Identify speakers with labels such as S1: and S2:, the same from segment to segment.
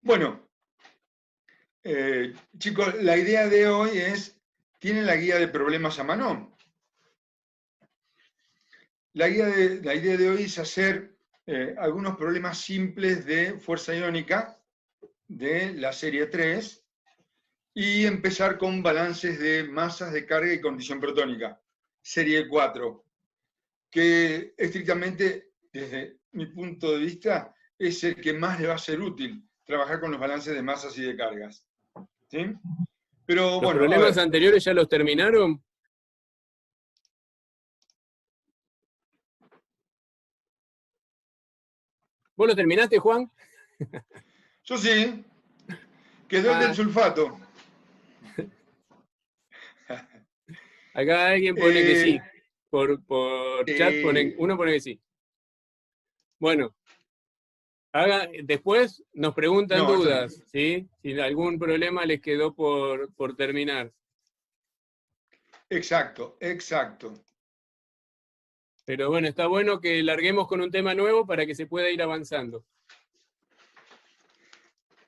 S1: Bueno, chicos, la idea de hoy es, ¿tienen la guía de problemas a mano? La idea de hoy es hacer algunos problemas simples de fuerza iónica de la serie 3 y empezar con balances de masas de carga y condición protónica, serie 4, que estrictamente, desde mi punto de vista, es el que más le va a ser útil trabajar con los balances de masas y de cargas. ¿Sí? Pero
S2: ¿Los
S1: bueno,
S2: problemas anteriores ya los terminaron? ¿Vos lo terminaste, Juan?
S1: Yo sí, quedó el del sulfato.
S2: Acá alguien pone que sí. Por chat uno pone que sí. Bueno, después nos preguntan
S1: No, eso no.
S2: dudas, ¿sí? Si algún problema les quedó por terminar.
S1: Exacto, exacto.
S2: Pero bueno, está bueno que larguemos con un tema nuevo para que se pueda ir avanzando.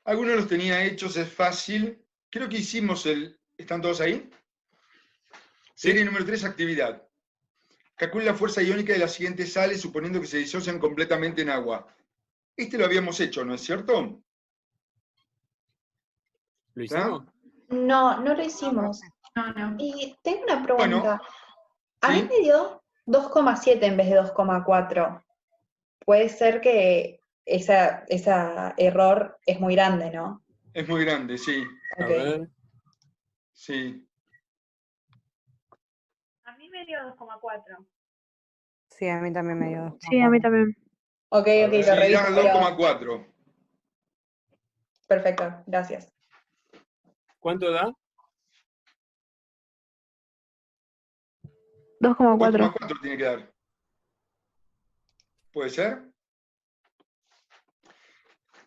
S1: Algunos los tenía hechos, es fácil. Creo que hicimos ¿Están todos ahí? Serie
S2: ¿Sí?
S1: número 3, actividad. Calcula la fuerza iónica de las siguientes sales suponiendo que se disocian completamente en agua. Este lo habíamos hecho, ¿no es cierto?
S2: ¿Lo
S1: ¿Está?
S2: hicimos?
S3: No, no lo hicimos.
S4: No.
S3: Y tengo una pregunta.
S1: Bueno,
S3: A mí
S1: sí.
S3: me dio 2,7 en vez de 2,4. Puede ser que ese error es muy grande, ¿no?
S1: Es muy grande, sí.
S2: A
S3: Ok.
S2: ver.
S1: Sí.
S4: A mí me dio 2,4.
S5: Sí, a mí también me dio 2,4.
S4: Sí, a mí también.
S3: Ok,
S2: A
S3: lo
S2: ver.
S1: Sí,
S3: reviso,
S1: da
S3: pero
S1: 2,4.
S3: perfecto, gracias.
S2: ¿Cuánto da?
S4: 2,4.
S1: 2,4 tiene que dar. ¿Puede ser?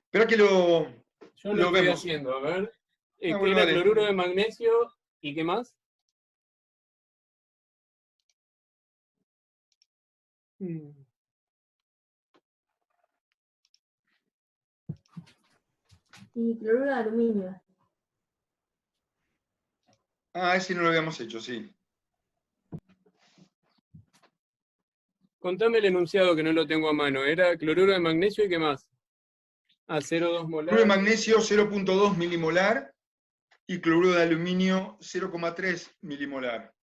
S1: Espera que
S2: Yo lo
S1: lo
S2: estoy
S1: vemos.
S2: haciendo, a ver.
S1: Ah,
S2: ¿Qué
S1: bueno,
S2: era
S1: dale.
S2: cloruro de magnesio y qué más?
S6: Y cloruro de aluminio.
S1: Ah, ese no lo habíamos hecho, sí.
S2: Contame el enunciado que no lo tengo a mano. Era cloruro de magnesio y qué más. Ah, 0,2
S1: Cloruro de
S2: molar.
S1: magnesio 0,2 milimolar y cloruro de aluminio 0,3 milimolar.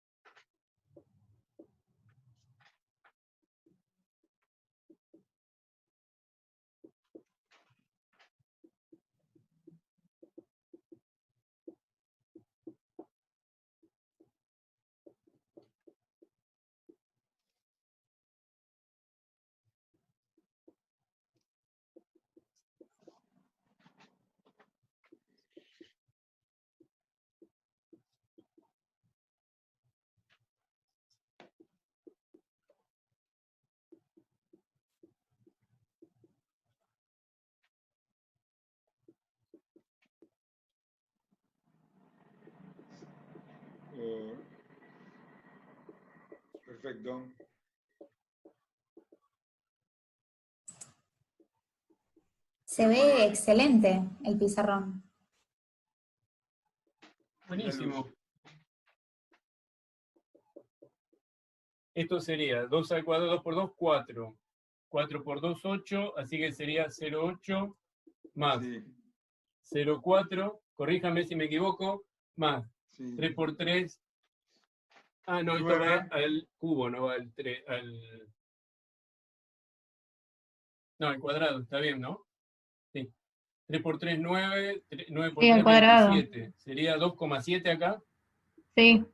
S1: Perfecto.
S7: Se ve excelente el pizarrón.
S2: Buenísimo. Esto sería 2 al cuadrado, 2 por 2, 4. 4 por 2, 8, así que sería 0,8 más
S1: Sí,
S2: 0,4, corríjame si me equivoco, más
S1: sí.
S2: 3 por 3. Ah, no, esto
S1: 9.
S2: va al cubo, no va no, al cuadrado, está bien, ¿no? Sí. 3 por 3, 9, 9 por
S4: Sí, al
S2: 3,
S4: cuadrado.
S2: 27. Sería 2,7 acá,
S4: Sí,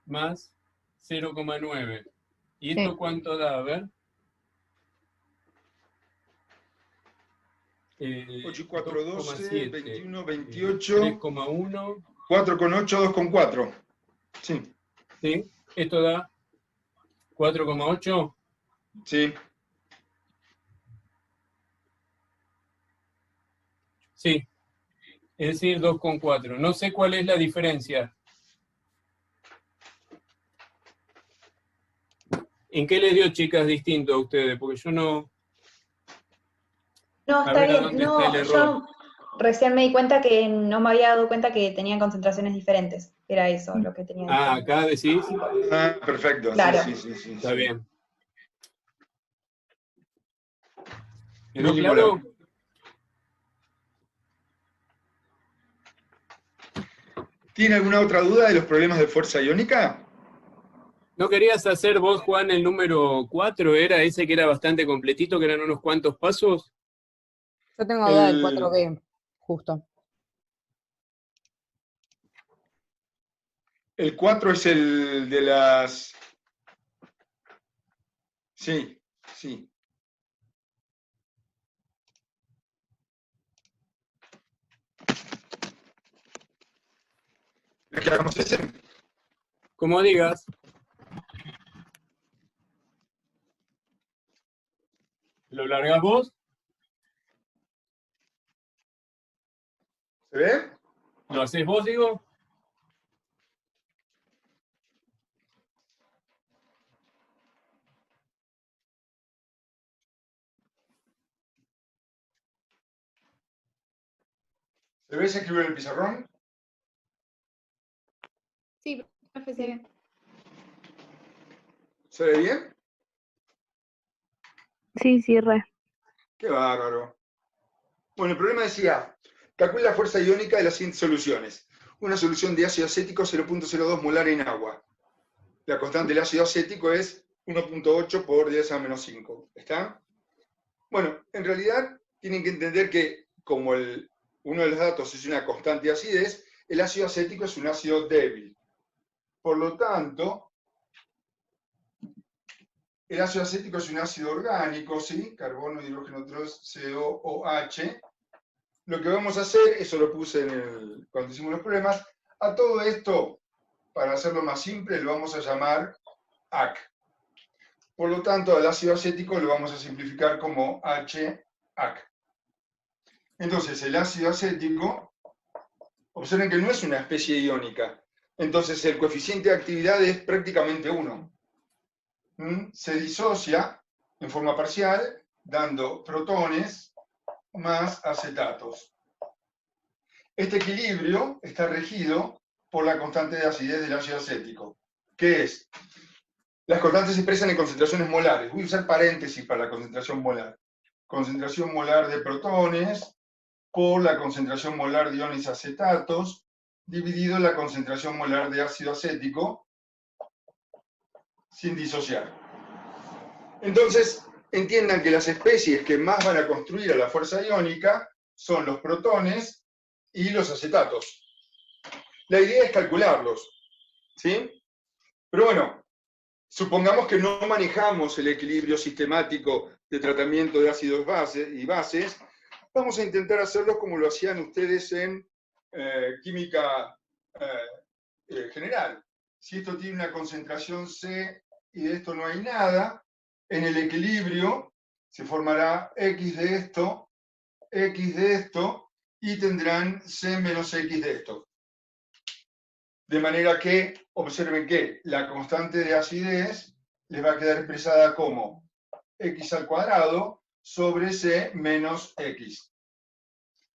S2: más 0,9. ¿Y
S4: sí.
S2: esto cuánto da? A ver.
S1: 8 y 4, 12, 21, 28.
S2: 3,1.
S1: 4,8, 2,4. Sí,
S2: ¿Sí? Esto da 4,8.
S1: sí.
S2: Sí, es decir, 2,4. No sé cuál es la diferencia. ¿En qué les dio, chicas, distinto a ustedes? Porque yo no...
S3: No,
S2: A
S3: está
S2: ver a
S3: bien.
S2: dónde está el
S3: No,
S2: error.
S3: recién me di cuenta que no me había dado cuenta que tenían concentraciones diferentes. Era eso lo que tenía.
S2: Ah, acá decís.
S1: Ah, perfecto.
S3: Claro.
S1: Sí.
S2: Está bien.
S1: Muy
S2: ¿Quedó claro?
S1: ¿Tiene alguna otra duda de los problemas de fuerza iónica?
S2: ¿No querías hacer vos, Juan, el número 4? ¿Era ese que era bastante completito, que eran unos cuantos pasos?
S5: Yo tengo duda del
S1: El-
S5: 4B, justo.
S1: El 4 es el de las... Sí. ¿Es que hagamos ese?
S2: Como digas. ¿Lo largás vos?
S1: ¿Se ve?
S2: ¿Lo hacés vos, digo?
S1: ¿Se ve ese escribir en el pizarrón?
S4: Sí, profe, se ve.
S1: ¿Se ve bien?
S4: Sí, re.
S1: Qué bárbaro. Bueno, el problema decía, calcula la fuerza iónica de las siguientes soluciones. Una solución de ácido acético 0.02 molar en agua. La constante del ácido acético es 1.8 por 10 a menos 5. ¿Está? Bueno, en realidad tienen que entender que como uno de los datos es una constante de acidez, el ácido acético es un ácido débil. Por lo tanto, el ácido acético es un ácido orgánico, ¿sí? Carbono, hidrógeno, COOH. Lo que vamos a hacer, eso lo puse cuando hicimos los problemas, a todo esto, para hacerlo más simple, lo vamos a llamar AC. Por lo tanto, al ácido acético lo vamos a simplificar como HAC. Entonces, el ácido acético, observen que no es una especie iónica. Entonces, el coeficiente de actividad es prácticamente 1. Se disocia en forma parcial, dando protones más acetatos. Este equilibrio está regido por la constante de acidez del ácido acético, que es, las constantes se expresan en concentraciones molares. Voy a usar paréntesis para la concentración molar. Concentración molar de protones por la concentración molar de iones acetatos, dividido la concentración molar de ácido acético, sin disociar. Entonces, entiendan que las especies que más van a construir a la fuerza iónica son los protones y los acetatos. La idea es calcularlos, ¿sí? Pero bueno, supongamos que no manejamos el equilibrio sistemático de tratamiento de ácidos y bases, vamos a intentar hacerlo como lo hacían ustedes en química general. Si esto tiene una concentración C y de esto no hay nada, en el equilibrio se formará X de esto, y tendrán C menos X de esto. De manera que, observen que la constante de acidez les va a quedar expresada como X al cuadrado sobre C menos X.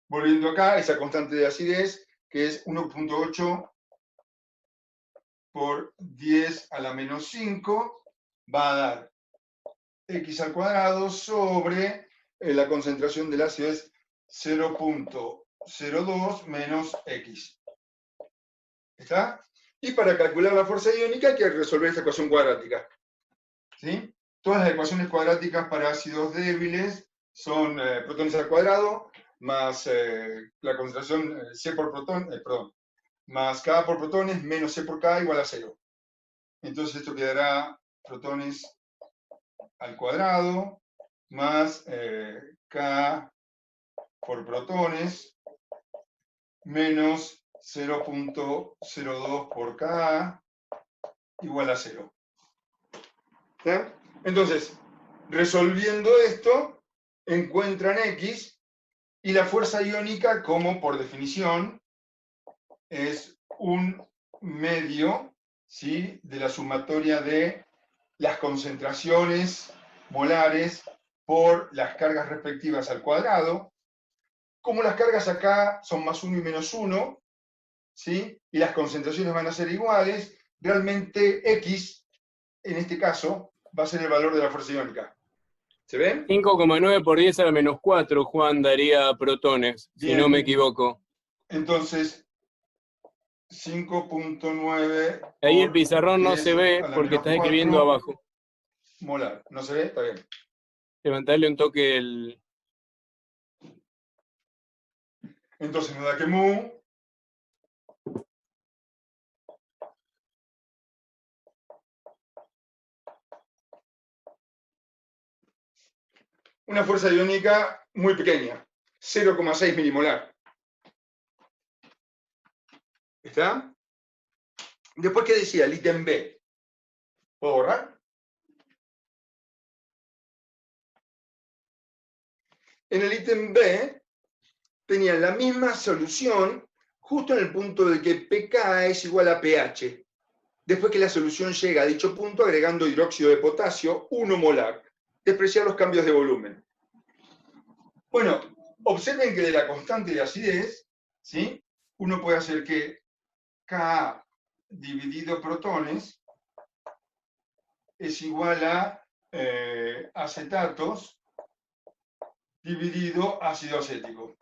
S1: Volviendo acá, esa constante de acidez, que es 1.8 por 10 a la menos 5, va a dar X al cuadrado sobre la concentración del ácido es 0.02 menos X. ¿Está? Y para calcular la fuerza iónica hay que resolver esta ecuación cuadrática. ¿Sí? Todas las ecuaciones cuadráticas para ácidos débiles son protones al cuadrado más la concentración C por protón, más K por protones menos C por K igual a 0. Entonces esto quedará protones al cuadrado más K por protones menos 0.02 por K igual a 0. ¿Sí? Entonces, resolviendo esto, encuentran X y la fuerza iónica, como por definición, es un medio, ¿sí?, de la sumatoria de las concentraciones molares por las cargas respectivas al cuadrado, como las cargas acá son más 1 y menos 1, ¿sí? Y las concentraciones van a ser iguales, realmente X, en este caso, va a ser el valor de la fuerza iónica. ¿Se ven?
S2: 5,9 por 10 a la menos 4, Juan, daría protones, si
S1: Bien.
S2: no me equivoco.
S1: Entonces, 5.9
S2: Ahí el
S1: por
S2: pizarrón no
S1: 10
S2: se ve
S1: a la
S2: porque
S1: menos
S2: estás escribiendo
S1: 4
S2: abajo.
S1: molar. ¿No se ve? Está bien.
S2: Levantarle un toque el...
S1: Entonces nos da que mu una fuerza iónica muy pequeña, 0,6 milimolar. ¿Está? Después, ¿qué decía? El ítem B. ¿Puedo borrar? En el ítem B tenían la misma solución justo en el punto de que pK es igual a pH. Después que la solución llega a dicho punto agregando hidróxido de potasio, 1 molar. Despreciar los cambios de volumen. Bueno, observen que de la constante de acidez, ¿sí? Uno puede hacer que Ka dividido protones es igual a acetatos dividido ácido acético.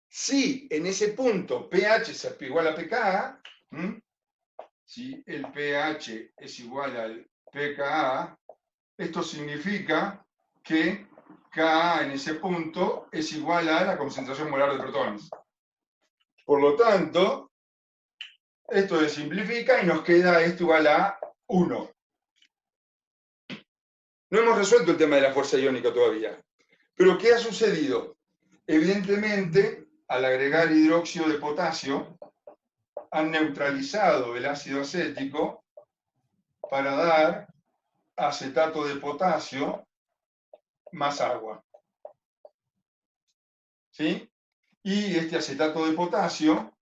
S1: Si en ese punto pH es igual a pKa, si el pH es igual al pKa, esto significa que Ka en ese punto es igual a la concentración molar de protones. Por lo tanto, esto se simplifica y nos queda esto igual a 1. No hemos resuelto el tema de la fuerza iónica todavía. Pero ¿qué ha sucedido? Evidentemente, al agregar hidróxido de potasio, han neutralizado el ácido acético para dar acetato de potasio más agua. ¿Sí? Y este acetato de potasio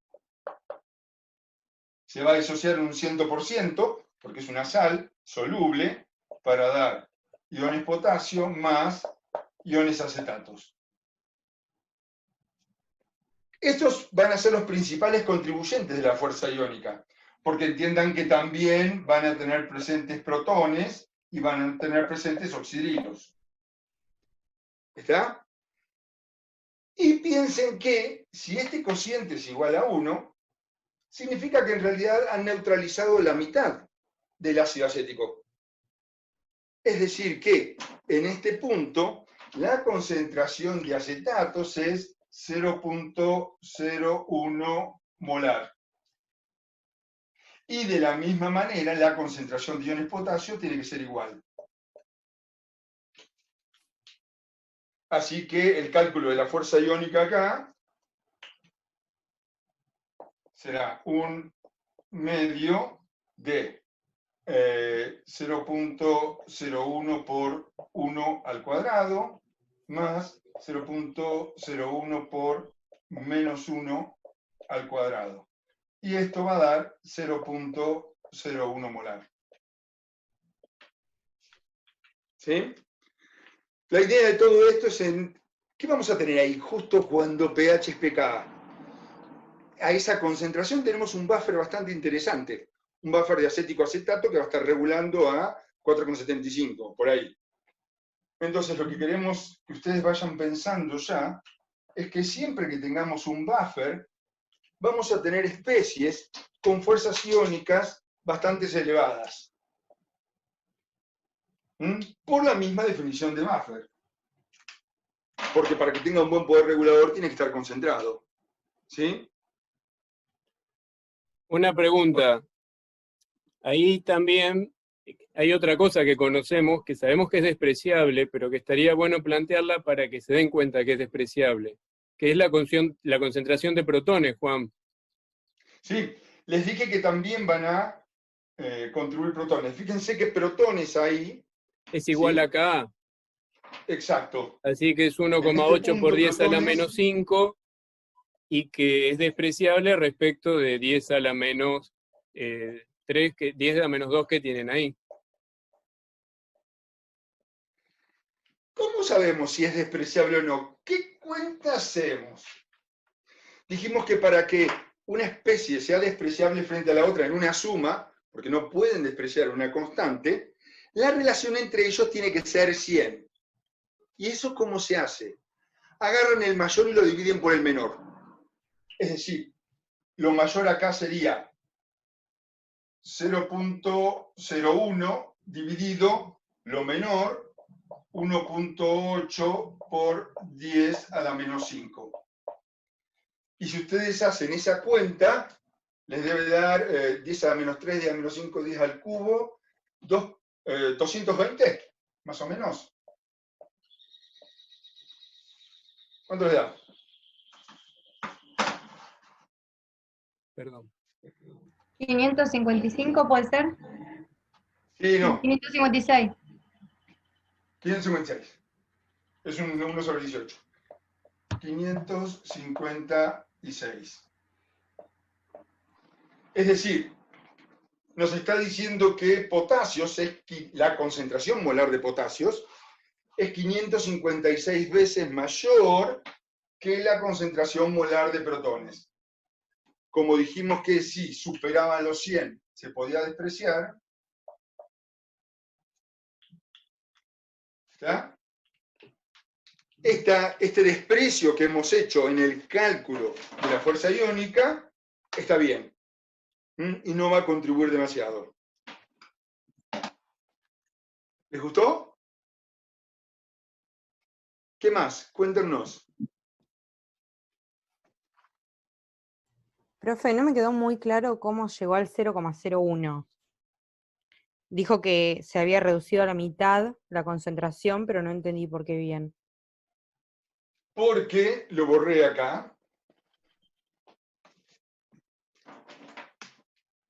S1: se va a disociar en un 100%, porque es una sal soluble, para dar iones potasio más iones acetatos. Estos van a ser los principales contribuyentes de la fuerza iónica, porque entiendan que también van a tener presentes protones y van a tener presentes oxidrilos. ¿Está? Y piensen que si este cociente es igual a 1, significa que en realidad han neutralizado la mitad del ácido acético. Es decir, que en este punto la concentración de acetatos es 0.01 molar. Y de la misma manera, la concentración de iones potasio tiene que ser igual. Así que el cálculo de la fuerza iónica acá será un medio de 0.01 por 1 al cuadrado más 0.01 por menos 1 al cuadrado. Y esto va a dar 0.01 molar. ¿Sí? La idea de todo esto es ¿qué vamos a tener ahí justo cuando pH es pKa? A esa concentración tenemos un buffer bastante interesante. Un buffer de acético-acetato que va a estar regulando a 4,75, por ahí. Entonces lo que queremos que ustedes vayan pensando ya es que siempre que tengamos un buffer, vamos a tener especies con fuerzas iónicas bastante elevadas. Por la misma definición de buffer. Porque para que tenga un buen poder regulador tiene que estar concentrado. ¿Sí?
S2: Una pregunta. Ahí también hay otra cosa que conocemos, que sabemos que es despreciable, pero que estaría bueno plantearla para que se den cuenta que es despreciable, que es la concentración de protones, Juan.
S1: Sí, les dije que también van a contribuir protones. Fíjense que protones ahí...
S2: Es igual
S1: ¿sí?
S2: a Ka.
S1: Exacto.
S2: Así que es
S1: En
S2: 1,8
S1: este
S2: por
S1: punto,
S2: 10 a la
S1: protones,
S2: menos 5 y que es despreciable respecto de 10 a la menos 3, 10 a la menos 2 que tienen ahí.
S1: ¿Cómo sabemos si es despreciable o no? ¿Qué cuenta hacemos? Dijimos que para que una especie sea despreciable frente a la otra en una suma, porque no pueden despreciar una constante, la relación entre ellos tiene que ser 100. ¿Y eso cómo se hace? Agarran el mayor y lo dividen por el menor. Es decir, lo mayor acá sería 0.01 dividido lo menor 1.8 por 10 a la menos 5. Y si ustedes hacen esa cuenta, les debe dar 10 a la menos 3, 10 a la menos 5, 10 al cubo, 220, más o menos. ¿Cuánto les da?
S2: Perdón.
S4: 555 puede ser.
S1: Sí, no,
S4: 556.
S1: 556. Es un 1 sobre 18. 556. Es decir, nos está diciendo que potasios, la concentración molar de potasios, es 556 veces mayor que la concentración molar de protones. Como dijimos que si superaban los 100 se podía despreciar, ¿está? Este desprecio que hemos hecho en el cálculo de la fuerza iónica está bien y no va a contribuir demasiado. ¿Les gustó? ¿Qué más? Cuéntenos.
S5: Profe, no me quedó muy claro cómo llegó al 0,01. Dijo que se había reducido a la mitad la concentración, pero no entendí por qué bien.
S1: Porque lo borré acá.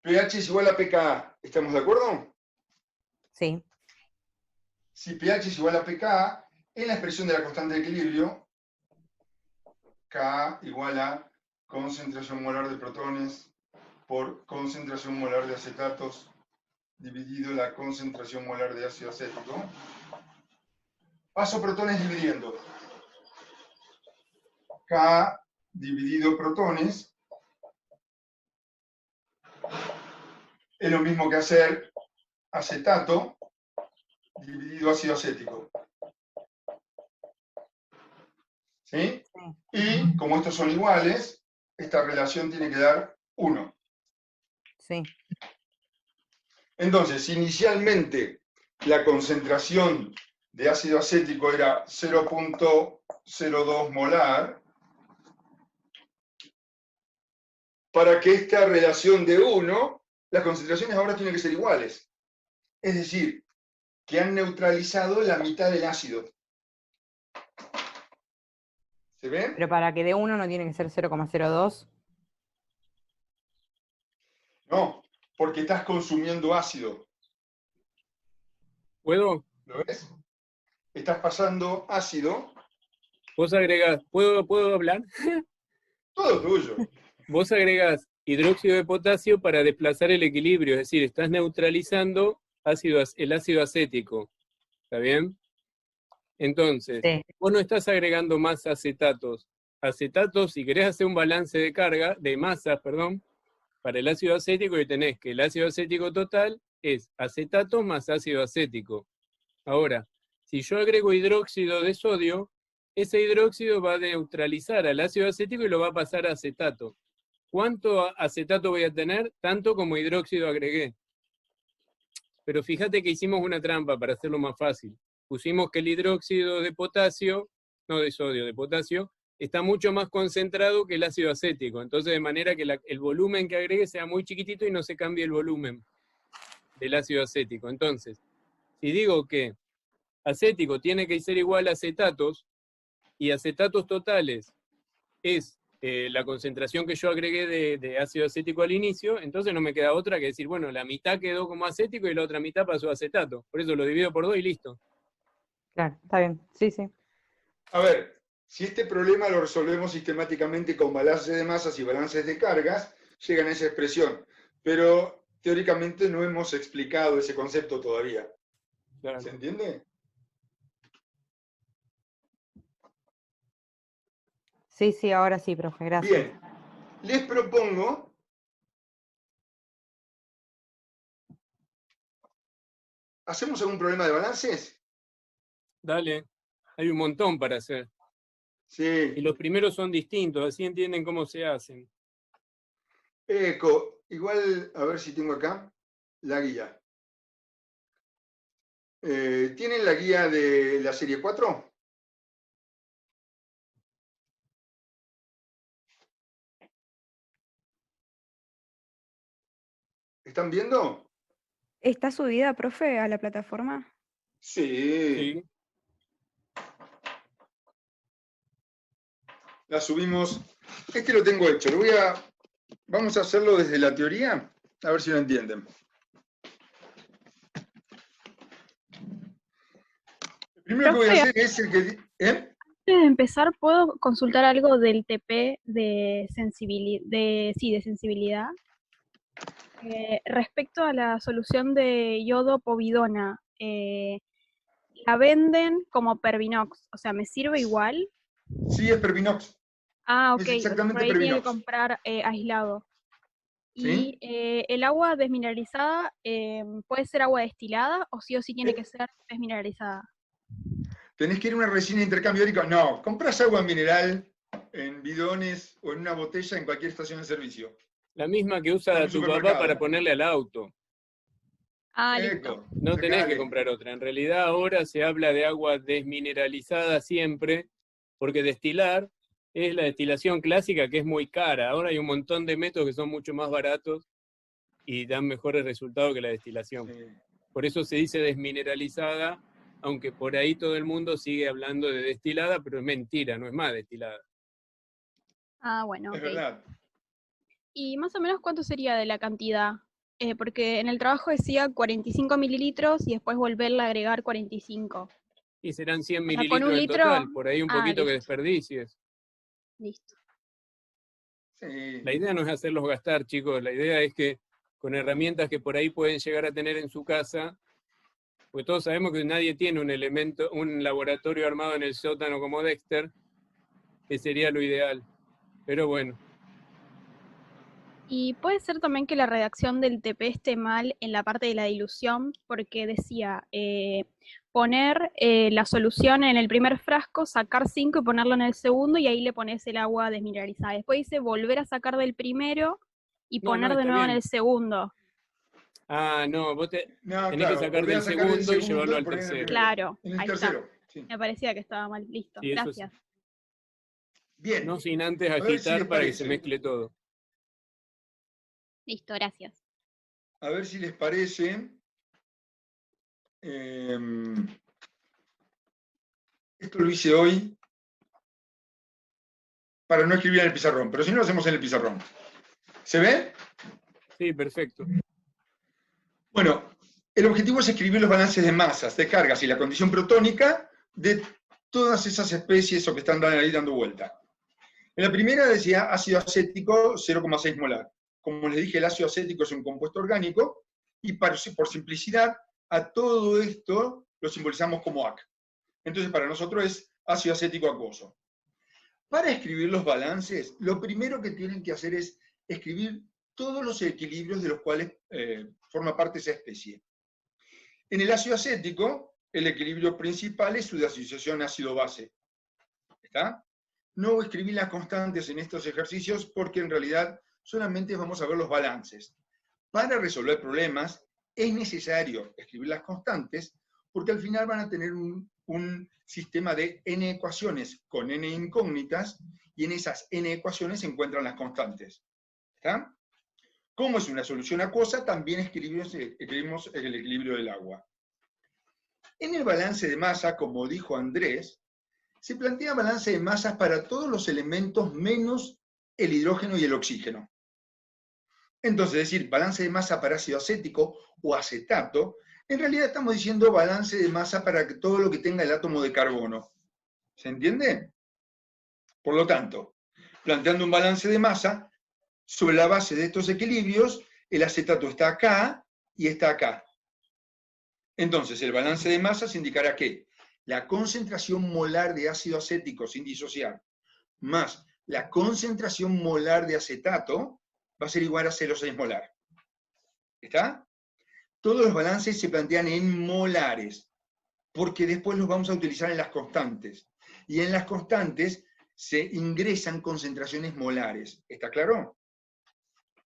S1: pH es igual a pKa. ¿Estamos de acuerdo?
S5: Sí,
S1: Si pH es igual a pKa, en la expresión de la constante de equilibrio, Ka igual a concentración molar de protones por concentración molar de acetatos dividido la concentración molar de ácido acético. Paso protones dividiendo. K dividido protones es lo mismo que hacer acetato dividido ácido acético. ¿Sí? Y como estos son iguales, esta relación tiene que dar 1.
S5: sí.
S1: Entonces, inicialmente la concentración de ácido acético era 0.02 molar. Para que esta relación de 1, las concentraciones ahora tienen que ser iguales. Es decir, que han neutralizado la mitad del ácido. ¿Se ven?
S5: Pero para que dé 1 no tiene que ser 0,02.
S1: No, porque estás consumiendo ácido.
S2: ¿Puedo?
S1: ¿Lo ves? Estás pasando ácido.
S2: Vos agregás, ¿puedo hablar?
S1: Todo tuyo.
S2: Vos agregás hidróxido de potasio para desplazar el equilibrio, es decir, estás neutralizando el ácido acético. ¿Está bien? Entonces,
S5: Sí.
S2: vos no estás agregando más acetatos. Acetatos, si querés hacer un balance de carga, de masas, perdón, para el ácido acético, y tenés que el ácido acético total es acetato más ácido acético. Ahora, si yo agrego hidróxido de sodio, ese hidróxido va a neutralizar al ácido acético y lo va a pasar a acetato. ¿Cuánto acetato voy a tener? Tanto como hidróxido agregué. Pero fíjate que hicimos una trampa para hacerlo más fácil. Pusimos que el hidróxido de potasio, no de sodio, de potasio, está mucho más concentrado que el ácido acético. Entonces, de manera que el volumen que agregue sea muy chiquitito y no se cambie el volumen del ácido acético. Entonces, si digo que acético tiene que ser igual a acetatos, y acetatos totales es la concentración que yo agregué de ácido acético al inicio, entonces no me queda otra que decir, bueno, la mitad quedó como acético y la otra mitad pasó a acetato. Por eso lo divido por 2 y listo.
S5: Claro, está bien. Sí, sí.
S1: A ver, si este problema lo resolvemos sistemáticamente con balances de masas y balances de cargas, llegan a esa expresión. Pero teóricamente no hemos explicado ese concepto todavía.
S2: Claro.
S1: ¿Se entiende?
S5: Sí, ahora sí, profe, gracias.
S1: Bien, les propongo ¿hacemos algún problema de balances?
S2: Dale, hay un montón para hacer. Y
S1: Sí.
S2: los primeros son distintos, así entienden cómo se hacen.
S1: Eco, igual, a ver si tengo acá la guía. ¿Tienen la guía de la serie 4? ¿Están viendo?
S4: ¿Está subida, profe, a la plataforma?
S1: Sí.
S2: Sí.
S1: La subimos. Este lo tengo hecho. Vamos a hacerlo desde la teoría, a ver si lo entienden. El primero que voy a
S8: Profe,
S1: hacer es el que...
S8: antes de empezar, ¿puedo consultar algo del TP de sensibilidad? Respecto a la solución de yodo povidona, la venden como Pervinox, o sea, ¿me sirve igual?
S1: Sí, es Pervinox.
S8: Ah, ok,
S1: Es
S8: por
S1: exactamente
S8: ahí tiene que
S1: Pervinox.
S8: comprar aislado.
S1: ¿Sí?
S8: Y el agua desmineralizada, ¿puede ser agua destilada o sí tiene
S1: Eh,
S8: que ser desmineralizada?
S1: ¿Tenés que ir a una resina de intercambio iónico? No, compras agua mineral en bidones o en una botella en cualquier estación de servicio.
S2: La misma que
S1: O en
S2: usa
S1: un
S2: tu papá
S1: supermercado.
S2: para ponerle al auto.
S8: Ah, listo.
S1: Eco,
S2: No tenés que
S1: sacale.
S2: comprar otra. En realidad ahora se habla de agua desmineralizada siempre, porque destilar es la destilación clásica que es muy cara. Ahora hay un montón de métodos que son mucho más baratos y dan mejores resultados que la destilación.
S1: Sí.
S2: Por eso se dice desmineralizada, aunque por ahí todo el mundo sigue hablando de destilada, pero es mentira, no es más destilada.
S8: Ah, bueno,
S1: Es
S8: ok.
S1: verdad.
S8: ¿Y más o menos cuánto sería de la cantidad? Porque en el trabajo decía 45 mililitros y después volverle a agregar 45.
S2: Y serán 100
S8: O sea, con un
S2: mililitros en
S8: litro.
S2: total, por ahí un
S8: Ah,
S2: poquito que
S8: listo.
S2: desperdicies.
S8: Listo.
S1: Sí.
S2: La idea no es hacerlos gastar, chicos, la idea es que con herramientas que por ahí pueden llegar a tener en su casa, porque todos sabemos que nadie tiene un laboratorio armado en el sótano como Dexter, que sería lo ideal. Pero bueno,
S8: Y puede ser también que la redacción del TP esté mal en la parte de la dilución, porque decía poner la solución en el primer frasco, sacar 5 y ponerlo en el segundo, y ahí le pones el agua desmineralizada. Después dice volver a sacar del primero y
S2: no,
S8: poner de
S2: está
S8: nuevo en
S2: bien.
S8: el segundo.
S2: Ah, no,
S1: No,
S2: tenés que
S1: claro,
S2: sacar
S1: volver a
S2: del
S1: sacar el
S2: segundo y
S1: segundo
S2: llevarlo
S1: y
S2: al
S1: poner en el
S2: tercero.
S1: primero.
S8: Claro,
S1: En el
S8: ahí
S1: tercero. Sí.
S8: Me parecía que estaba mal. Listo,
S2: Sí, eso sí.
S8: gracias.
S1: Bien.
S2: No sin antes
S1: A ver si les
S2: agitar para que se
S1: parece.
S2: mezcle todo.
S8: Listo, gracias.
S1: A ver si les parece. Esto lo hice hoy para no escribir en el pizarrón, pero si no lo hacemos en el pizarrón. ¿Se ve?
S2: Sí, perfecto.
S1: Bueno, el objetivo es escribir los balances de masas, de cargas y la condición protónica de todas esas especies o que están ahí dando vuelta. En la primera decía ácido acético 0,6 molar. Como les dije, el ácido acético es un compuesto orgánico y por simplicidad a todo esto lo simbolizamos como AC. Entonces para nosotros es ácido acético acuoso. Para escribir los balances, lo primero que tienen que hacer es escribir todos los equilibrios de los cuales forma parte esa especie. En el ácido acético, el equilibrio principal es su asociación ácido-base. ¿Está? No escribí las constantes en estos ejercicios porque en realidad solamente vamos a ver los balances. Para resolver problemas es necesario escribir las constantes porque al final van a tener un sistema de n ecuaciones con n incógnitas y en esas n ecuaciones se encuentran las constantes. ¿Está? Como es una solución acuosa, también escribimos el equilibrio del agua. En el balance de masa, como dijo Andrés, se plantea balance de masas para todos los elementos menos el hidrógeno y el oxígeno. Entonces, decir balance de masa para ácido acético o acetato, en realidad estamos diciendo balance de masa para todo lo que tenga el átomo de carbono. ¿Se entiende? Por lo tanto, planteando un balance de masa, sobre la base de estos equilibrios, el acetato está acá y está acá. Entonces, el balance de masas indicará que la concentración molar de ácido acético sin disociar más la concentración molar de acetato va a ser igual a 0,6 molar. ¿Está? Todos los balances se plantean en molares, porque después los vamos a utilizar en las constantes. Y en las constantes se ingresan concentraciones molares. ¿Está claro?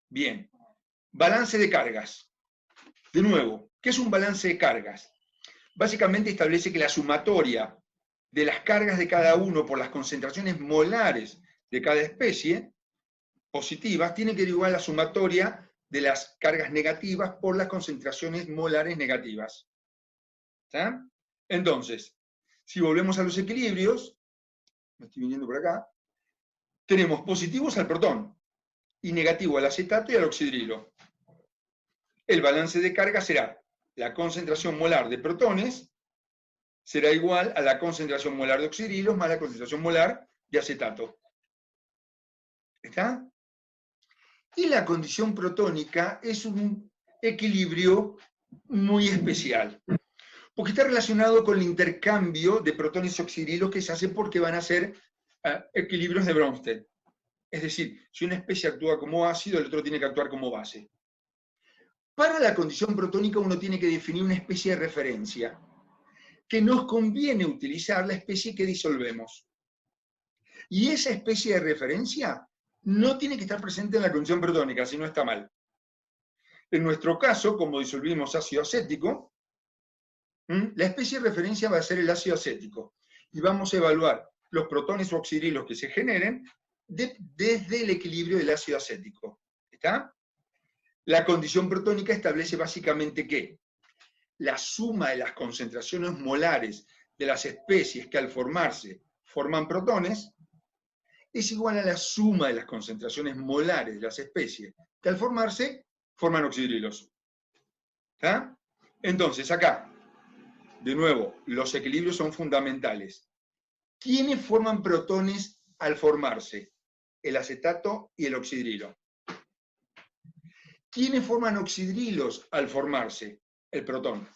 S1: Bien. Balance de cargas. De nuevo, ¿qué es un balance de cargas? Básicamente establece que la sumatoria de las cargas de cada uno por las concentraciones molares de cada especie, positivas, tiene que ser igual a la sumatoria de las cargas negativas por las concentraciones molares negativas. ¿Está? Entonces, si volvemos a los equilibrios, me estoy viniendo por acá, tenemos positivos al protón y negativo al acetato y al oxidrilo. El balance de carga será la concentración molar de protones será igual a la concentración molar de oxidrilos más la concentración molar de acetato. ¿Está? Y la condición protónica es un equilibrio muy especial, porque está relacionado con el intercambio de protones y oxidrilos que se hace porque van a ser equilibrios de Bronsted. Es decir, si una especie actúa como ácido, el otro tiene que actuar como base. Para la condición protónica uno tiene que definir una especie de referencia, que nos conviene utilizar la especie que disolvemos. Y esa especie de referencia no tiene que estar presente en la condición protónica, si no está mal. En nuestro caso, como disolvimos ácido acético, la especie de referencia va a ser el ácido acético. Y vamos a evaluar los protones o oxidrilos que se generen desde el equilibrio del ácido acético. ¿Está? La condición protónica establece básicamente que la suma de las concentraciones molares de las especies que al formarse forman protones es igual a la suma de las concentraciones molares de las especies que al formarse forman oxidrilos. ¿Está? Entonces, acá, de nuevo, los equilibrios son fundamentales. ¿Quiénes forman protones al formarse? El acetato y el oxidrilo. ¿Quiénes forman oxidrilos al formarse? El protón.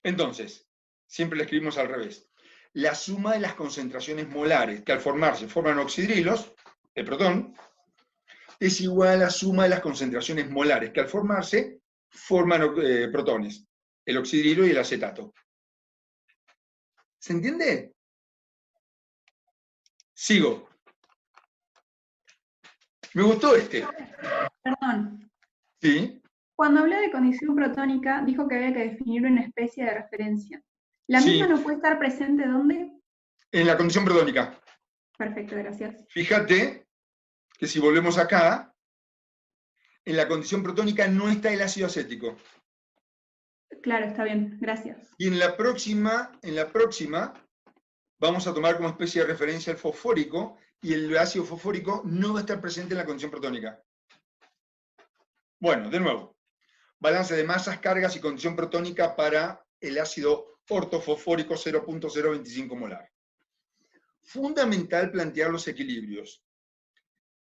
S1: Entonces, siempre lo escribimos al revés. La suma de las concentraciones molares que al formarse forman oxidrilos, el protón, es igual a la suma de las concentraciones molares que al formarse forman protones, el oxidrilo y el acetato. ¿Se entiende? Sigo. Me gustó este.
S9: Perdón.
S1: ¿Sí?
S9: Cuando habló de condición protónica, dijo que había que definir una especie de referencia. ¿La
S1: Sí.
S9: misma no puede estar presente dónde?
S1: En la condición protónica.
S9: Perfecto, gracias.
S1: Fíjate que si volvemos acá, en la condición protónica no está el ácido acético.
S9: Claro, está bien, gracias.
S1: Y en la próxima vamos a tomar como especie de referencia el fosfórico, y el ácido fosfórico no va a estar presente en la condición protónica. Bueno, de nuevo, balance de masas, cargas y condición protónica para el ácido ortofosfórico 0.025 molar. Fundamental plantear los equilibrios.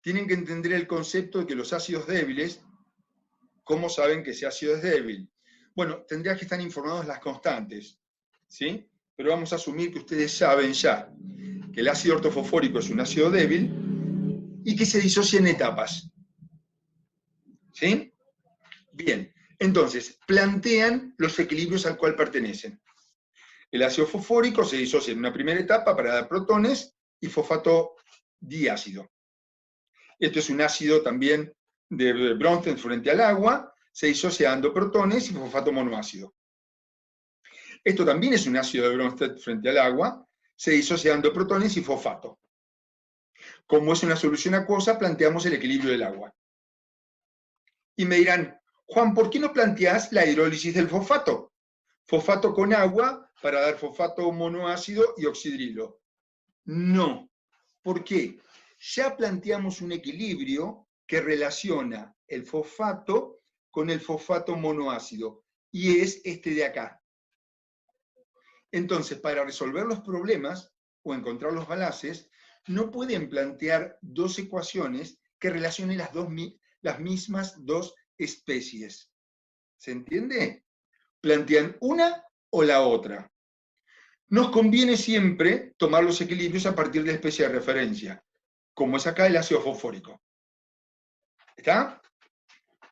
S1: Tienen que entender el concepto de que los ácidos débiles, ¿cómo saben que ese ácido es débil? Bueno, tendrían que estar informados las constantes, ¿sí? Pero vamos a asumir que ustedes saben ya que el ácido ortofosfórico es un ácido débil y que se disocia en etapas. ¿Sí? Bien, entonces, plantean los equilibrios al cual pertenecen. El ácido fosfórico se disocia en una primera etapa para dar protones y fosfato diácido. Esto es un ácido también de Bronsted frente al agua, se disocia dando protones y fosfato monoácido. Esto también es un ácido de Bronsted frente al agua, se disocia dando protones y fosfato. Como es una solución acuosa, planteamos el equilibrio del agua. Y me dirán, Juan, ¿por qué no planteas la hidrólisis del fosfato? Fosfato con agua para dar fosfato monoácido y oxidrilo. No. ¿Por qué? Ya planteamos un equilibrio que relaciona el fosfato con el fosfato monoácido, y es este de acá. Entonces, para resolver los problemas o encontrar los balances, no pueden plantear dos ecuaciones que relacionen las mismas dos especies. ¿Se entiende? Plantean una o la otra. nos conviene siempre tomar los equilibrios a partir de la especie de referencia, como es acá el ácido fosfórico. ¿Está?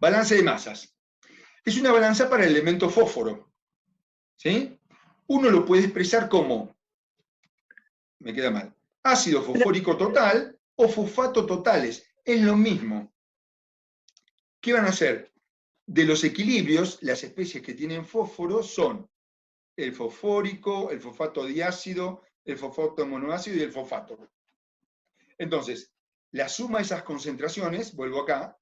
S1: Balance de masas. Es una balanza para el elemento fósforo. ¿Sí? Uno lo puede expresar como, me queda mal, ácido fosfórico total o fosfato totales. Es lo mismo. ¿Qué van a hacer? De los equilibrios, las especies que tienen fósforo son el fosfórico, el fosfato diácido, el fosfato monoácido y el fosfato. Entonces, la suma de esas concentraciones, vuelvo acá,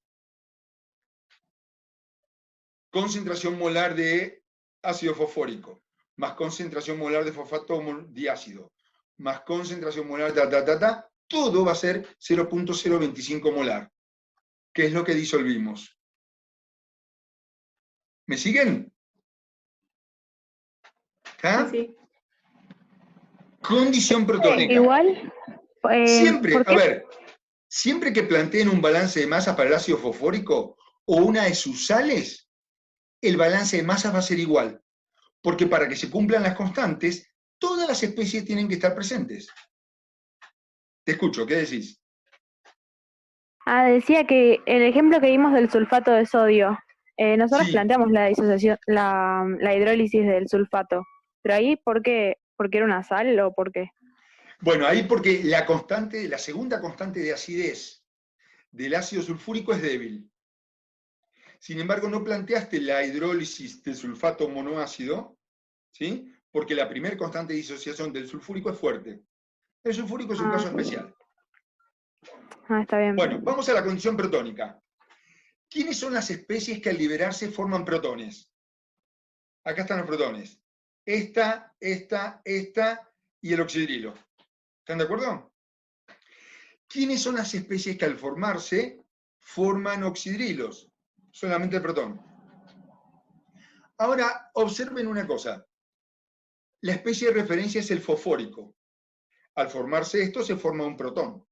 S1: concentración molar de ácido fosfórico, más concentración molar de fosfato diácido, más concentración molar de todo va a ser 0.025 molar, que es lo que disolvimos. ¿Me siguen? ¿Ah?
S9: Sí, sí.
S1: Condición protónica.
S8: Igual,
S1: Siempre,
S8: ¿por
S1: a
S8: qué?
S1: ver, siempre que planteen un balance de masa para el ácido fosfórico o una de sus sales, el balance de masas va a ser igual. Porque para que se cumplan las constantes, todas las especies tienen que estar presentes. Te escucho, ¿qué decís?
S8: Decía que el ejemplo que vimos del sulfato de sodio, nosotros
S1: Sí.
S8: planteamos la disociación, la hidrólisis del sulfato, pero ahí, ¿por qué? ¿Porque era una sal o por qué?
S1: Bueno, ahí porque la segunda constante de acidez del ácido sulfúrico es débil. Sin embargo, no planteaste la hidrólisis del sulfato monoácido, ¿sí? Porque la primera constante de disociación del sulfúrico es fuerte. El sulfúrico es un caso especial.
S8: Está bien.
S1: Bueno, vamos a la condición protónica. ¿Quiénes son las especies que al liberarse forman protones? Acá están los protones. Esta y el oxidrilo. ¿Están de acuerdo? ¿Quiénes son las especies que al formarse forman oxidrilos? Solamente el protón. Ahora, observen una cosa. La especie de referencia es el fosfórico. Al formarse esto, se forma un protón.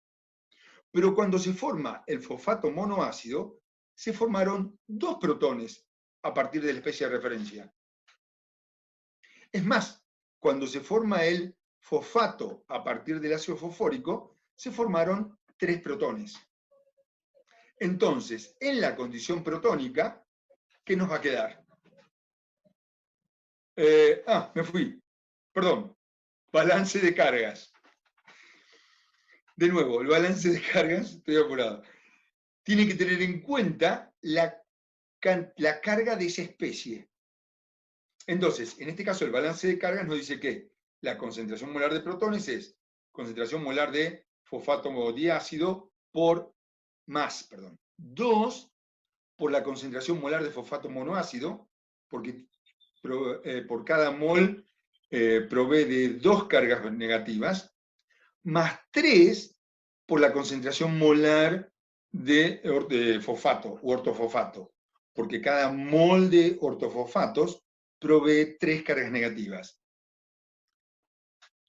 S1: Pero cuando se forma el fosfato monoácido, se formaron dos protones a partir de la especie de referencia. Es más, cuando se forma el fosfato a partir del ácido fosfórico, se formaron 3 protones. Entonces, en la condición protónica, ¿qué nos va a quedar? Me fui. Perdón. Balance de cargas. De nuevo, el balance de cargas, estoy apurado. Tiene que tener en cuenta la carga de esa especie. Entonces, en este caso, el balance de cargas nos dice que la concentración molar de protones es concentración molar de fosfato diácido por 2 por la concentración molar de fosfato monoácido, porque por cada mol provee de 2 cargas negativas, más 3 por la concentración molar de fosfato u ortofosfato, porque cada mol de ortofosfatos provee 3 cargas negativas.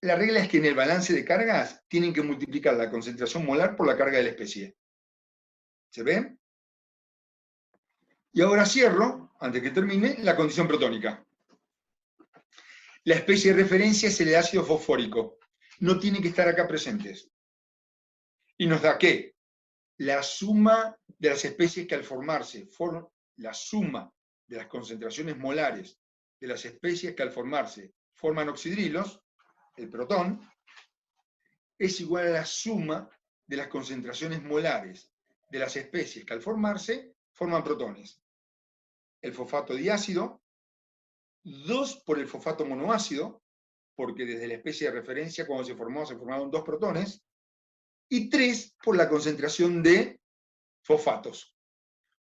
S1: La regla es que en el balance de cargas tienen que multiplicar la concentración molar por la carga de la especie. ¿Se ve? Y ahora cierro, antes que termine, la condición protónica. La especie de referencia es el ácido fosfórico. No tienen que estar acá presentes. Y nos da que la suma de las especies que al formarse, la suma de las concentraciones molares de las especies que al formarse forman oxidrilos, el protón, es igual a la suma de las concentraciones molares de las especies que al formarse forman protones. El fosfato diácido, 2 por el fosfato monoácido, porque desde la especie de referencia cuando se formaron 2 protones, y 3 por la concentración de fosfatos,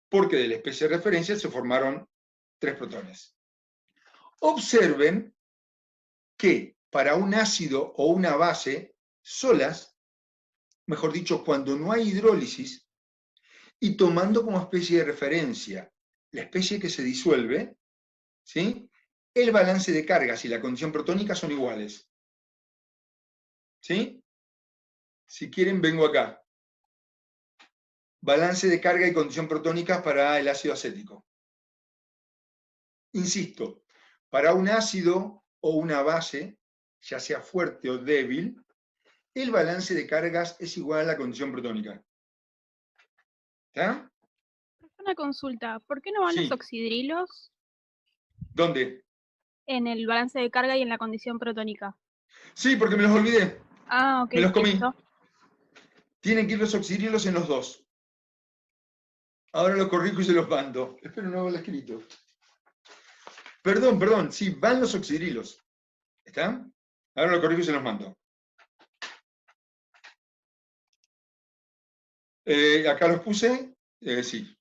S1: porque de la especie de referencia se formaron 3 protones. Observen que para un ácido o una base solas, mejor dicho, cuando no hay hidrólisis, y tomando como especie de referencia la especie que se disuelve, ¿sí? El balance de cargas y la condición protónica son iguales. ¿Sí? Si quieren, vengo acá. Balance de carga y condición protónica para el ácido acético. Insisto, para un ácido o una base ya sea fuerte o débil, el balance de cargas es igual a la condición protónica. ¿Está?
S8: Una consulta, ¿por qué no van los
S1: Sí.
S8: oxidrilos
S1: ¿Dónde?
S8: en el balance de carga y en la condición protónica?
S1: Sí, porque me los olvidé.
S8: Ah, ok,
S1: Me los comí.
S8: listo.
S1: Tienen que ir los oxidrilos en los dos. Ahora lo corrijo y se los mando. Espero no haberlo escrito. Perdón, sí, van los oxidrilos. ¿Está? Ahora lo corrijo y se los mando. Acá los puse, sí.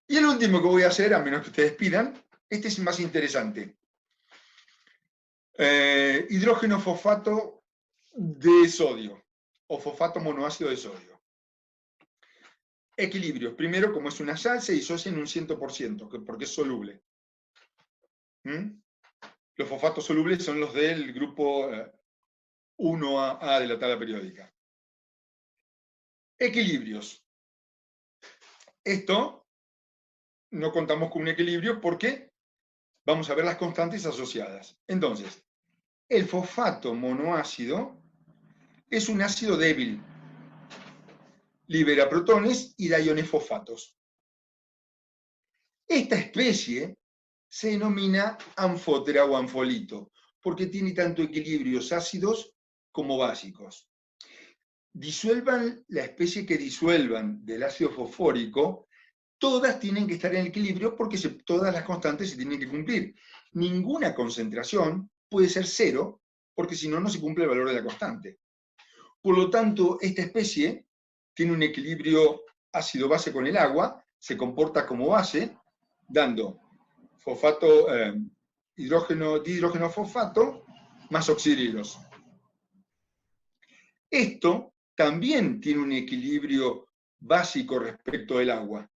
S1: Y el último que voy a hacer, a menos que ustedes pidan, este es más interesante. Hidrógeno fosfato de sodio, o fosfato monoácido de sodio. Equilibrios. Primero, como es una sal, se disocia en un 100%, porque es soluble. ¿Mm? Los fosfatos solubles son los del grupo 1A de la tabla periódica. Equilibrios. Esto no contamos con un equilibrio porque vamos a ver las constantes asociadas. Entonces, el fosfato monoácido es un ácido débil. Libera protones y da iones fosfatos. Esta especie se denomina anfótera o anfolito, porque tiene tanto equilibrios ácidos como básicos. Disuelvan la especie que disuelvan del ácido fosfórico, todas tienen que estar en equilibrio porque todas las constantes se tienen que cumplir. Ninguna concentración puede ser cero, porque si no, no se cumple el valor de la constante. Por lo tanto, esta especie tiene un equilibrio ácido-base con el agua, se comporta como base, dando fosfato, dihidrógeno fosfato más oxidrilos. Esto también tiene un equilibrio básico respecto del agua,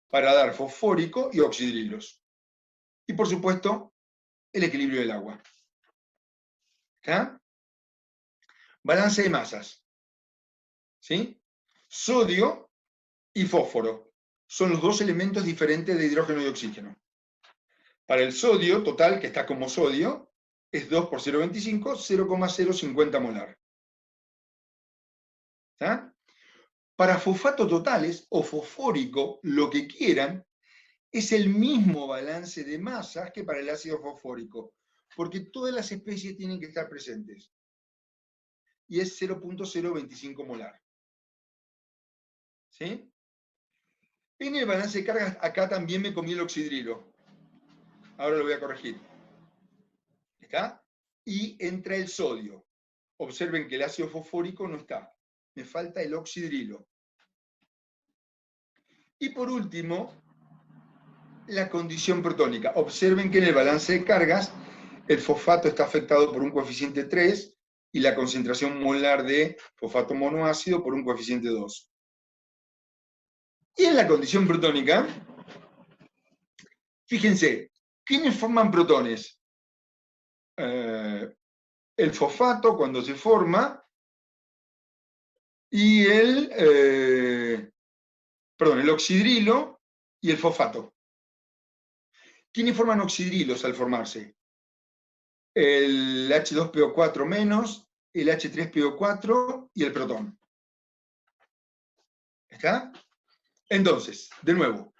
S1: para dar fosfórico y oxidrilos. Y por supuesto, el equilibrio del agua. ¿Está? Balance de masas. ¿Sí? Sodio y fósforo son los dos elementos diferentes de hidrógeno y oxígeno. Para el sodio total, que está como sodio, es 2 por 0,25, 0,050 molar. ¿Está? Para fosfato totales o fosfórico, lo que quieran, es el mismo balance de masas que para el ácido fosfórico, porque todas las especies tienen que estar presentes. Y es 0,025 molar. ¿Sí? En el balance de cargas, acá también me comí el oxidrilo. Ahora lo voy a corregir. ¿Está? Y entra el sodio. Observen que el ácido fosfórico no está. Me falta el oxidrilo. Y por último, la condición protónica. Observen que en el balance de cargas, el fosfato está afectado por un coeficiente 3 y la concentración molar de fosfato monoácido por un coeficiente 2. Y en la condición protónica, fíjense, ¿quiénes forman protones? El fosfato cuando se forma y el oxidrilo y el fosfato. ¿Quiénes forman oxidrilos al formarse? El H2PO4 menos, el H3PO4 y el protón. ¿Está? Entonces, de nuevo,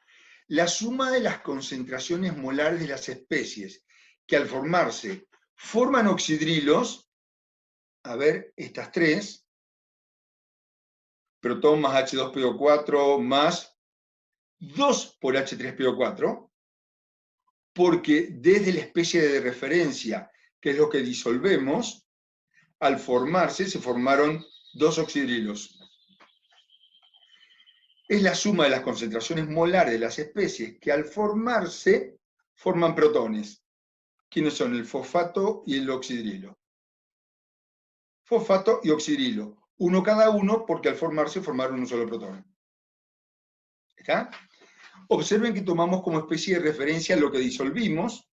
S1: la suma de las concentraciones molares de las especies que al formarse forman oxidrilos, a ver, estas tres, protón más H2PO4 más 2 por H3PO4, porque desde la especie de referencia, que es lo que disolvemos, al formarse se formaron dos oxidrilos. Es la suma de las concentraciones molares de las especies que al formarse forman protones. ¿Quiénes son? El fosfato y el oxidrilo. Fosfato y oxidrilo. Uno cada uno porque al formarse formaron un solo protón. ¿Está? Observen que tomamos como especie de referencia lo que disolvimos,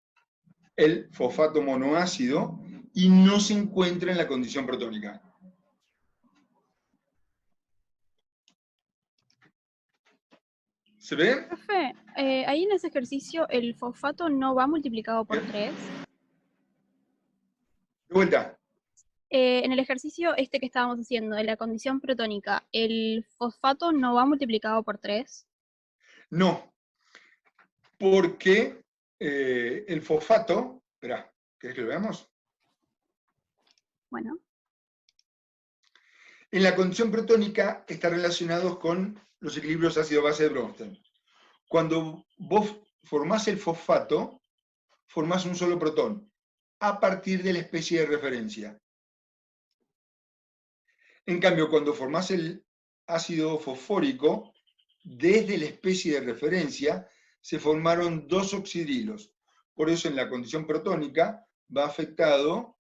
S1: el fosfato monoácido, y no se encuentra en la condición protónica. ¿Se ve?
S8: Profe, ahí en ese ejercicio el fosfato no va multiplicado por 3.
S1: De vuelta.
S8: En el ejercicio este que estábamos haciendo, de la condición protónica, ¿el fosfato no va multiplicado por 3?
S1: No, porque el fosfato, espera, ¿querés que lo veamos?
S8: Bueno.
S1: En la condición protónica está relacionado con los equilibrios ácido-base de Bronsted. Cuando vos formás el fosfato, formás un solo protón, a partir de la especie de referencia. En cambio, cuando formás el ácido fosfórico, desde la especie de referencia, se formaron 2 oxidrilos. Por eso en la condición protónica va afectado,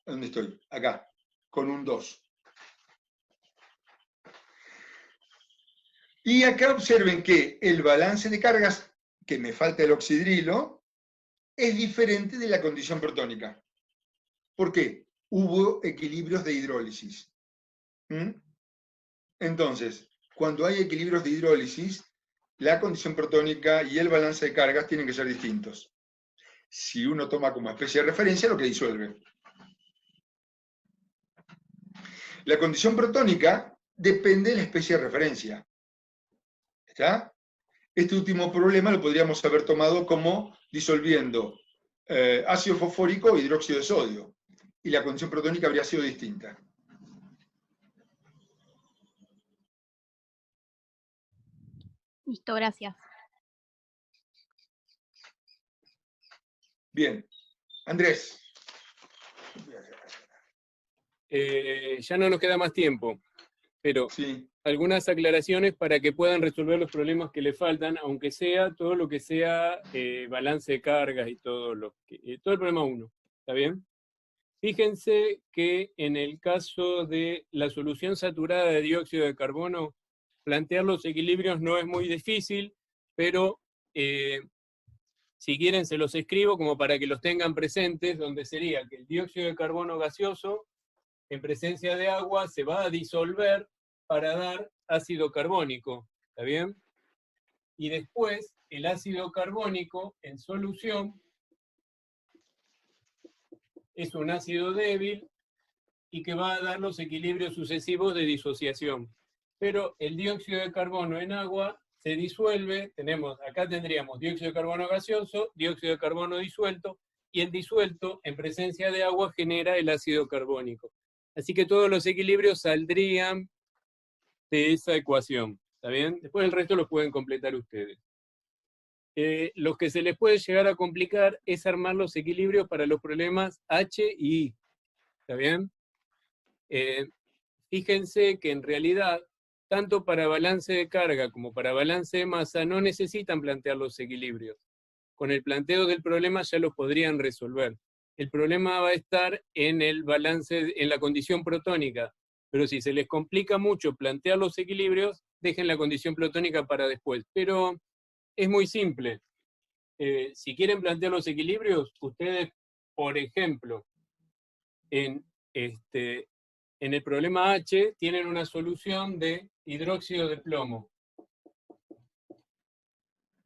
S1: ¿dónde estoy? Acá, con un 2. Y acá observen que el balance de cargas, que me falta el oxidrilo, es diferente de la condición protónica. ¿Por qué? Hubo equilibrios de hidrólisis. Entonces, cuando hay equilibrios de hidrólisis, la condición protónica y el balance de cargas tienen que ser distintos. Si uno toma como especie de referencia lo que disuelve. La condición protónica depende de la especie de referencia. ¿Está? Este último problema lo podríamos haber tomado como disolviendo ácido fosfórico e hidróxido de sodio. Y la condición protónica habría sido distinta.
S8: Listo, gracias.
S1: Bien. Andrés.
S2: Ya no nos queda más tiempo, pero
S1: sí.
S2: Algunas aclaraciones para que puedan resolver los problemas que le faltan, aunque sea todo lo que sea balance de cargas y todo el problema 1. ¿Está bien? Fíjense que en el caso de la solución saturada de dióxido de carbono, plantear los equilibrios no es muy difícil, pero si quieren se los escribo como para que los tengan presentes, donde sería que el dióxido de carbono gaseoso, en presencia de agua, se va a disolver para dar ácido carbónico, ¿está bien? Y después, el ácido carbónico en solución es un ácido débil y que va a dar los equilibrios sucesivos de disociación. Pero el dióxido de carbono en agua se disuelve, acá tendríamos dióxido de carbono gaseoso, dióxido de carbono disuelto, y el disuelto en presencia de agua genera el ácido carbónico. Así que todos los equilibrios saldrían de esa ecuación, ¿está bien? Después el resto lo pueden completar ustedes. Lo que se les puede llegar a complicar es armar los equilibrios para los problemas H y I, ¿está bien? Fíjense que en realidad, tanto para balance de carga como para balance de masa, no necesitan plantear los equilibrios. Con el planteo del problema ya los podrían resolver. El problema va a estar en el balance, en la condición protónica, pero si se les complica mucho plantear los equilibrios, dejen la condición protónica para después. Pero es muy simple. Si quieren plantear los equilibrios, ustedes, por ejemplo, en el problema H tienen una solución de hidróxido de plomo.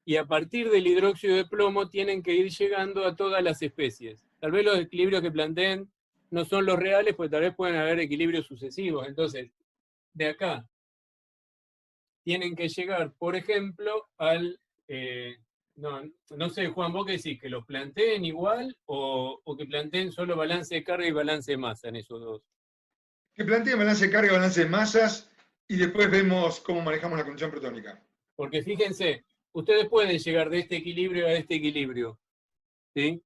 S2: Y a partir del hidróxido de plomo tienen que ir llegando a todas las especies. Tal vez los equilibrios que planteen no son los reales, pues tal vez pueden haber equilibrios sucesivos. Entonces, de acá, tienen que llegar, por ejemplo, al... no sé, Juan, ¿vos qué decís? ¿Que los planteen igual o que planteen solo balance de carga y balance de masa en esos dos?
S1: Que planteen balance de carga y balance de masas y después vemos cómo manejamos la condición protónica.
S2: Porque fíjense, ustedes pueden llegar de este equilibrio a este equilibrio, ¿sí?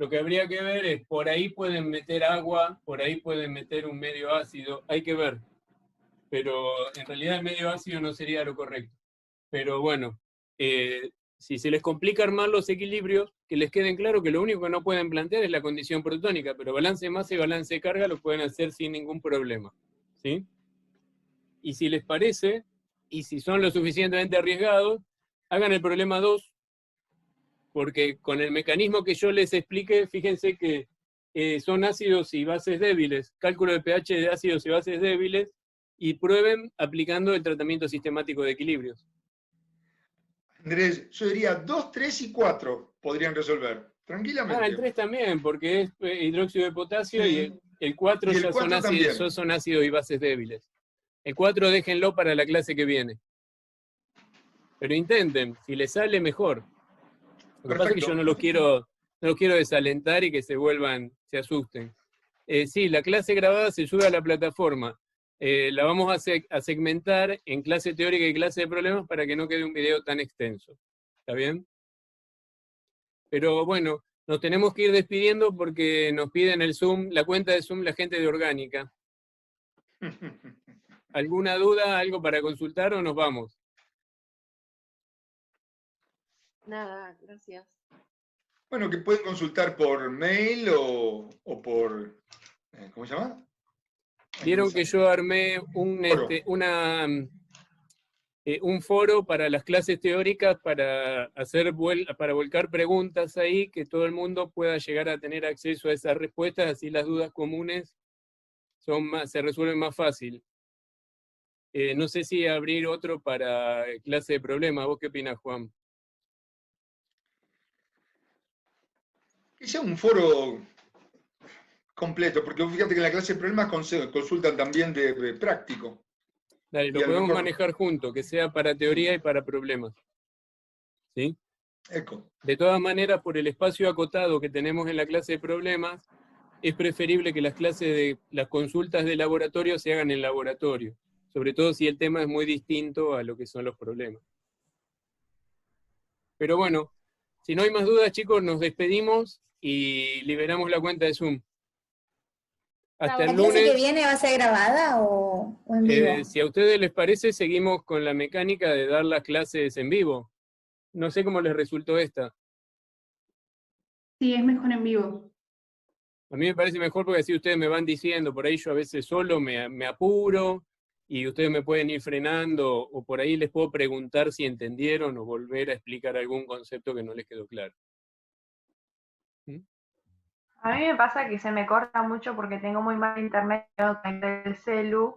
S2: Lo que habría que ver es, por ahí pueden meter agua, por ahí pueden meter un medio ácido, hay que ver. Pero en realidad el medio ácido no sería lo correcto. Pero bueno, si se les complica armar los equilibrios, que les queden claro que lo único que no pueden plantear es la condición protónica, pero balance de masa y balance de carga lo pueden hacer sin ningún problema, ¿sí? Y si les parece, y si son lo suficientemente arriesgados, hagan el problema 2, porque con el mecanismo que yo les expliqué, fíjense que son ácidos y bases débiles, cálculo de pH de ácidos y bases débiles, y prueben aplicando el tratamiento sistemático de equilibrios.
S1: Andrés, yo diría 2, 3 y 4 podrían resolver. tranquilamente.
S2: el 3 también, porque es hidróxido de potasio
S1: Sí.
S2: y el 4
S1: Y el
S2: ya
S1: 4 también.
S2: son ácidos y bases débiles. El 4 déjenlo para la clase que viene. Pero intenten, si les sale mejor. Lo que pasa es que yo no los quiero desalentar y que se asusten. Sí, la clase grabada se sube a la plataforma. La vamos a segmentar en clase teórica y clase de problemas para que no quede un video tan extenso. ¿Está bien? Pero bueno, nos tenemos que ir despidiendo porque nos piden el Zoom, la cuenta de Zoom, la gente de Orgánica. ¿Alguna duda, algo para consultar o nos vamos?
S10: Nada, gracias.
S1: Bueno, que pueden consultar por mail o por, ¿cómo se llama?
S2: Vieron que yo armé un foro para las clases teóricas para volcar preguntas ahí, que todo el mundo pueda llegar a tener acceso a esas respuestas, así las dudas comunes se resuelven más fácil. No sé si abrir otro para clase de problemas. ¿Vos qué opinas, Juan?
S1: Que sea un foro completo, porque fíjate que en la clase de problemas consultan también de práctico.
S2: Dale, lo podemos manejar juntos, que sea para teoría y para problemas. ¿Sí?
S1: Eco.
S2: De todas maneras, por el espacio acotado que tenemos en la clase de problemas, es preferible que las consultas de laboratorio se hagan en laboratorio, sobre todo si el tema es muy distinto a lo que son los problemas. Pero bueno, si no hay más dudas, chicos, nos despedimos y liberamos la cuenta de Zoom. Hasta el
S7: ¿La clase
S2: lunes.
S7: que viene va a ser grabada o en vivo?
S2: Si a ustedes les parece, seguimos con la mecánica de dar las clases en vivo. No sé cómo les resultó esta.
S9: Sí, es mejor en vivo.
S2: A mí me parece mejor porque así ustedes me van diciendo, por ahí yo a veces solo me apuro y ustedes me pueden ir frenando, o por ahí les puedo preguntar si entendieron o volver a explicar algún concepto que no les quedó claro.
S10: A mí me pasa que se me corta mucho porque tengo muy mal internet en el celu,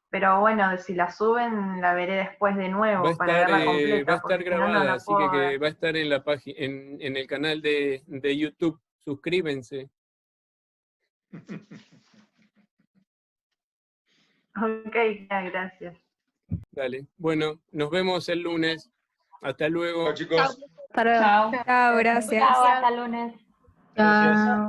S10: pero bueno, si la suben la veré después de nuevo para verla completa.
S2: Va a estar
S10: porque si no,
S2: grabada,
S10: no la
S2: así
S10: puedo
S2: que
S10: ver.
S2: va a estar en la página, en el canal de YouTube. Suscríbanse.
S10: Ok, gracias.
S2: Dale. Bueno, nos vemos el lunes. Hasta luego.
S1: Chao, chicos.
S4: Chao, gracias.
S7: Chao, hasta el lunes.
S2: Gracias.